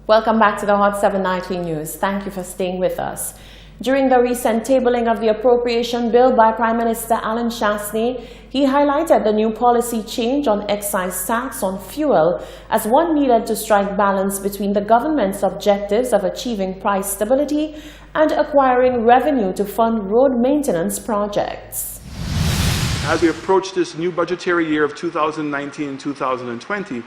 Welcome back to the Hot 7 Nightly News. Thank you for staying with us. During the recent tabling of the appropriation bill by Prime Minister Alan Chasney, he highlighted the new policy change on excise tax on fuel as one needed to strike balance between the government's objectives of achieving price stability and acquiring revenue to fund road maintenance projects. As we approach this new budgetary year of 2019-2020,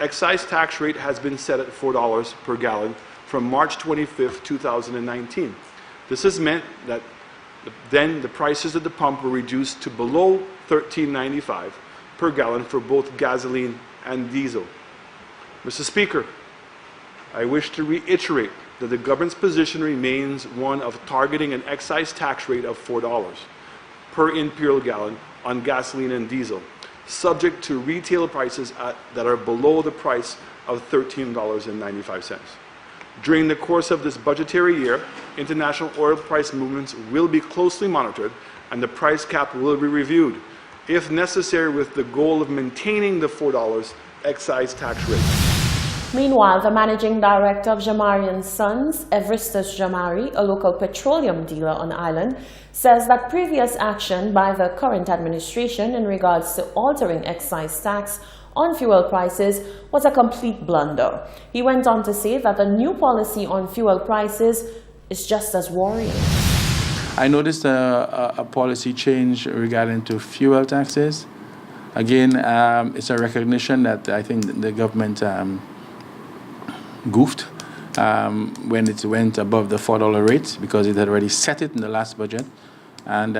excise tax rate has been set at $4 per gallon from March 25, 2019. This has meant that then the prices at the pump were reduced to below $13.95 per gallon for both gasoline and diesel. Mr. Speaker, I wish to reiterate that the government's position remains one of targeting an excise tax rate of $4 per imperial gallon on gasoline and diesel, subject to retail prices that are below the price of $13.95. During the course of this budgetary year, international oil price movements will be closely monitored and the price cap will be reviewed, if necessary, with the goal of maintaining the $4 excise tax rate. Meanwhile, the managing director of Jamari & Sons, Everestus Jamari, a local petroleum dealer on island, says that previous action by the current administration in regards to altering excise tax on fuel prices was a complete blunder. He went on to say that the new policy on fuel prices is just as worrying. I noticed a policy change regarding to fuel taxes. Again, it's a recognition that I think the government goofed when it went above the $4 rate, because it had already set it in the last budget. And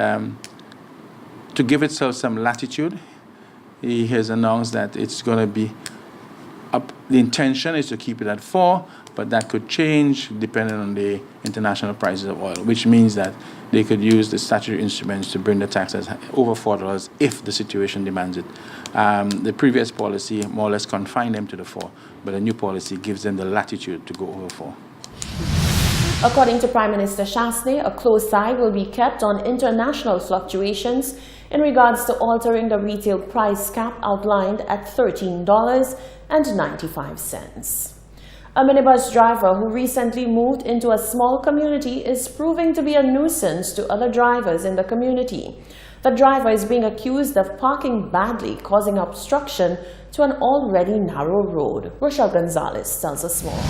to give itself some latitude, he has announced that it's going to be up. The intention is to keep it at 4, but that could change depending on the international prices of oil, which means that they could use the statutory instruments to bring the taxes over $4 if the situation demands it. The previous policy more or less confined them to the 4, but the new policy gives them the latitude to go over 4. According to Prime Minister Chasney, a close eye will be kept on international fluctuations in regards to altering the retail price cap outlined at $13.95. A minibus driver who recently moved into a small community is proving to be a nuisance to other drivers in the community. The driver is being accused of parking badly, causing obstruction to an already narrow road. Rochelle Gonzalez tells us more.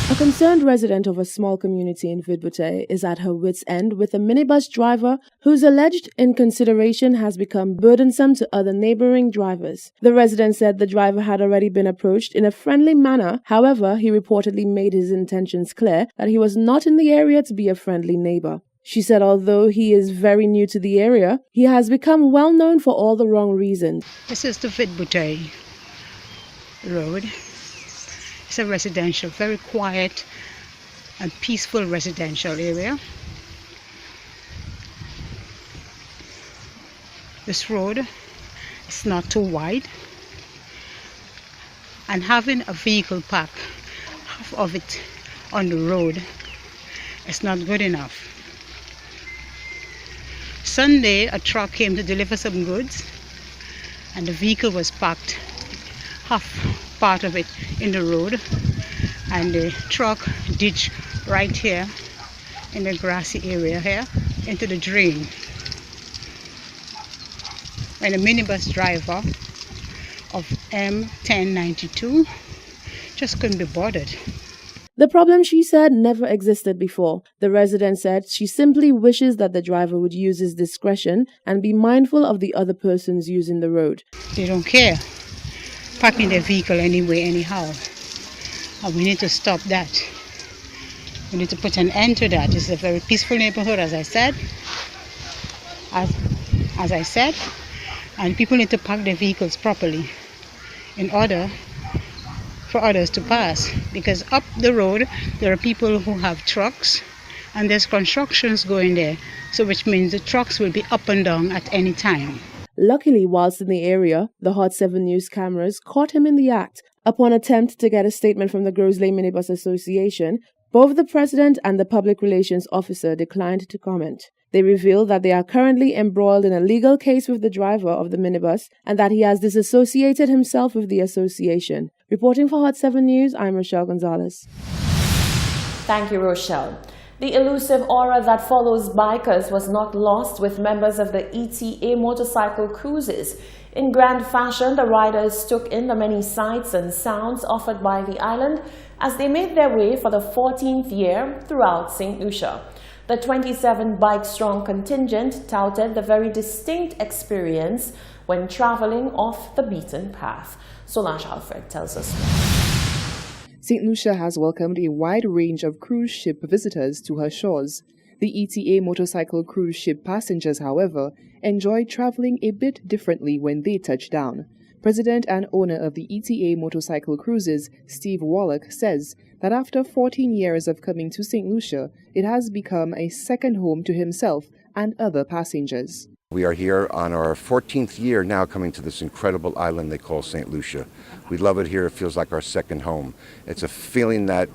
A concerned resident of a small community in Vidbute is at her wit's end with a minibus driver whose alleged inconsideration has become burdensome to other neighboring drivers. The resident said the driver had already been approached in a friendly manner. However, he reportedly made his intentions clear that he was not in the area to be a friendly neighbor. She said although he is very new to the area, he has become well known for all the wrong reasons. This is the Vidbute Road. It's a residential, very quiet and peaceful residential area. This road is not too wide, and having a vehicle park, half of it on the road, is not good enough. Sunday, a truck came to deliver some goods, and the vehicle was parked half part of it in the road, and the truck ditched right here in the grassy area here into the drain. And the minibus driver of M1092 just couldn't be bothered. The problem, she said, never existed before. The resident said she simply wishes that the driver would use his discretion and be mindful of the other persons using the road. They don't care, parking their vehicle anyway, anyhow. And we need to stop that. We need to put an end to that. It's a very peaceful neighborhood, as I said. As I said, and people need to park their vehicles properly in order for others to pass. Because up the road, there are people who have trucks, and there's constructions going there. So which means the trucks will be up and down at any time. Luckily, whilst in the area, the Hot 7 News cameras caught him in the act. Upon attempt to get a statement from the Grosley Minibus Association, both the president and the public relations officer declined to comment. They revealed that they are currently embroiled in a legal case with the driver of the minibus and that he has disassociated himself with the association. Reporting for Hot 7 News, I'm Rochelle Gonzalez. Thank you, Rochelle. The elusive aura that follows bikers was not lost with members of the ETA motorcycle cruises. In grand fashion, the riders took in the many sights and sounds offered by the island as they made their way for the 14th year throughout St. Lucia. The 27 bike-strong contingent touted the very distinct experience when traveling off the beaten path. Solange Alfred tells us more. St. Lucia has welcomed a wide range of cruise ship visitors to her shores. The ETA motorcycle cruise ship passengers, however, enjoy traveling a bit differently when they touch down. President and owner of the ETA motorcycle cruises, Steve Wallach, says that after 14 years of coming to St. Lucia, it has become a second home to himself and other passengers. We are here on our 14th year now coming to this incredible island they call St. Lucia. We love it here. It feels like our second home. It's a feeling that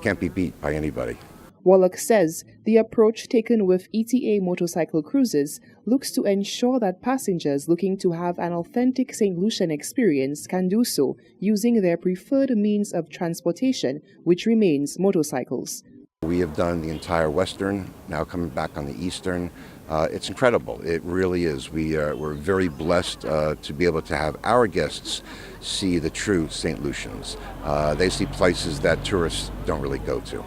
can't be beat by anybody. Wallach says the approach taken with ETA motorcycle cruises looks to ensure that passengers looking to have an authentic St. Lucian experience can do so using their preferred means of transportation, which remains motorcycles. We have done the entire Western, now coming back on the Eastern. It's incredible. It really is. We're very blessed to be able to have our guests see the true St. Lucians. They see places that tourists don't really go to.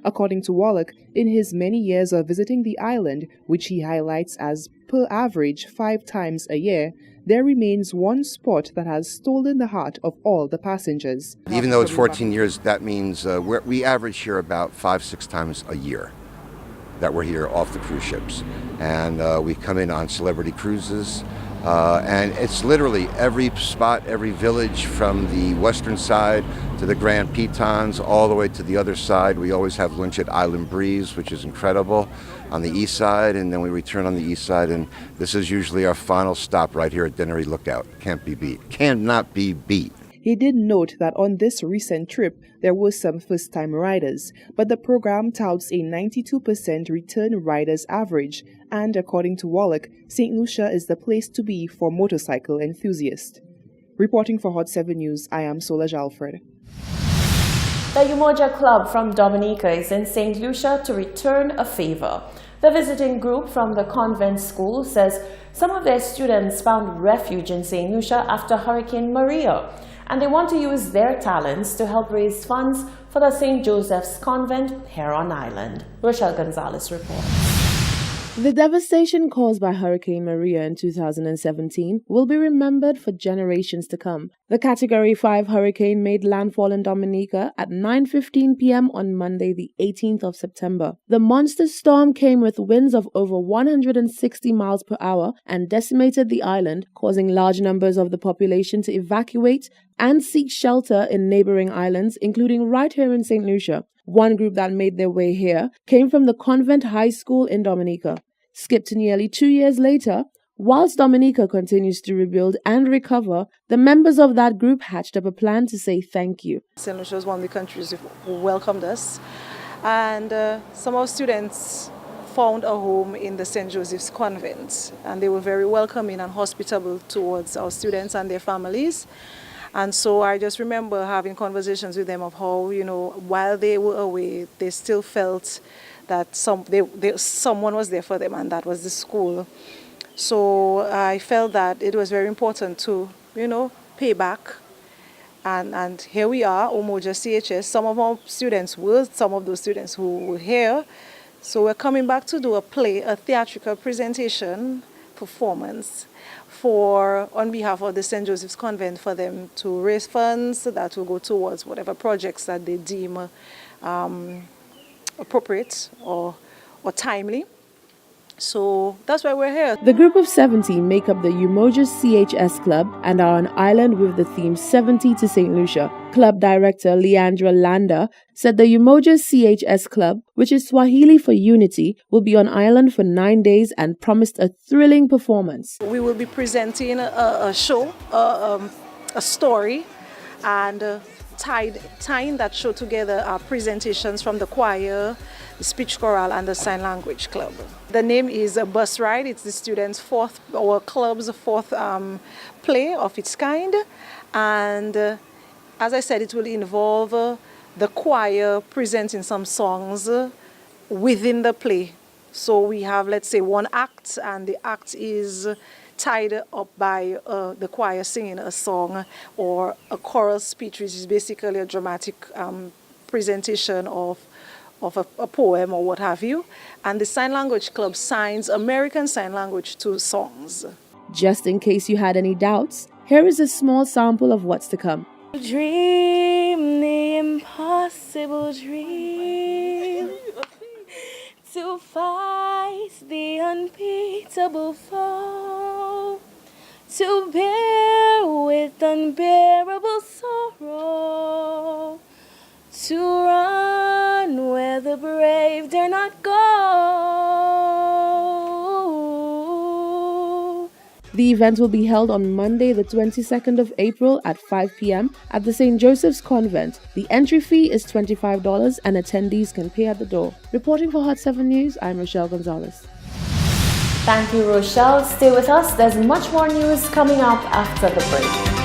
According to Wallach, in his many years of visiting the island, which he highlights as per average 5 times a year, there remains one spot that has stolen the heart of all the passengers. Even though it's 14 years, that means we average here about 5-6 times a year that we're here off the cruise ships. And we come in on celebrity cruises. And it's literally every spot, every village from the western side to the Grand Tetons, all the way to the other side. We always have lunch at Island Breeze, which is incredible, on the east side, and then we return on the east side, and this is usually our final stop right here at Dennery Lookout. Can't be beat. Cannot be beat. He did note that on this recent trip, there were some first-time riders, but the program touts a 92% return riders average, and according to Wallach, St. Lucia is the place to be for motorcycle enthusiasts. Reporting for Hot 7 News, I am Solange Alfred. The Umoja Club from Dominica is in St. Lucia to return a favor. The visiting group from the convent school says some of their students found refuge in St. Lucia after Hurricane Maria, and they want to use their talents to help raise funds for the St. Joseph's Convent here on island. Rochelle Gonzalez reports. The devastation caused by Hurricane Maria in 2017 will be remembered for generations to come. The Category 5 hurricane made landfall in Dominica at 9:15 p.m. on Monday, the 18th of September. The monster storm came with winds of over 160 miles per hour and decimated the island, causing large numbers of the population to evacuate and seek shelter in neighboring islands, including right here in St. Lucia. One group that made their way here came from the Convent High School in Dominica. Skipped to nearly 2 years later, whilst Dominica continues to rebuild and recover, the members of that group hatched up a plan to say thank you. St. Lucia was one of the countries who welcomed us, and some of our students found a home in the St. Joseph's Convent, and they were very welcoming and hospitable towards our students and their families. And so I just remember having conversations with them of how, while they were away, they still felt that someone was there for them, and that was the school. So I felt that it was very important to, pay back. And here we are, Umoja CHS. Some of our students were some of those students who were here. So we're coming back to do a theatrical presentation performance on behalf of the St. Joseph's Convent, for them to raise funds that will go towards whatever projects that they deem appropriate or timely. So that's why we're here. The group of 70 make up the Umoja CHS Club and are on island with the theme 70 to St. Lucia. Club director Leandra Landa said the Umoja CHS Club, which is Swahili for unity, will be on island for 9 days and promised a thrilling performance. We will be presenting a show, a story, and tying that show together are presentations from the choir, the speech chorale, and the sign language club. The name is a bus ride. It's the students' club's fourth play of its kind, and As I said, it will involve the choir presenting some songs within the play. So we have, let's say, one act, and the act is tied up by the choir singing a song, or a choral speech, which is basically a dramatic presentation of a poem or what have you. And the Sign Language Club signs American Sign Language to songs. Just in case you had any doubts, here is a small sample of what's to come. Dream the impossible dream, to fight the unbeatable foe, to bear with unbearable sorrow, to run where the brave dare not go. The event will be held on Monday, the 22nd of April at 5 p.m. at the St. Joseph's Convent. The entry fee is $25 and attendees can pay at the door. Reporting for Hot 7 News, I'm Rochelle Gonzalez. Thank you, Rochelle. Stay with us. There's much more news coming up after the break.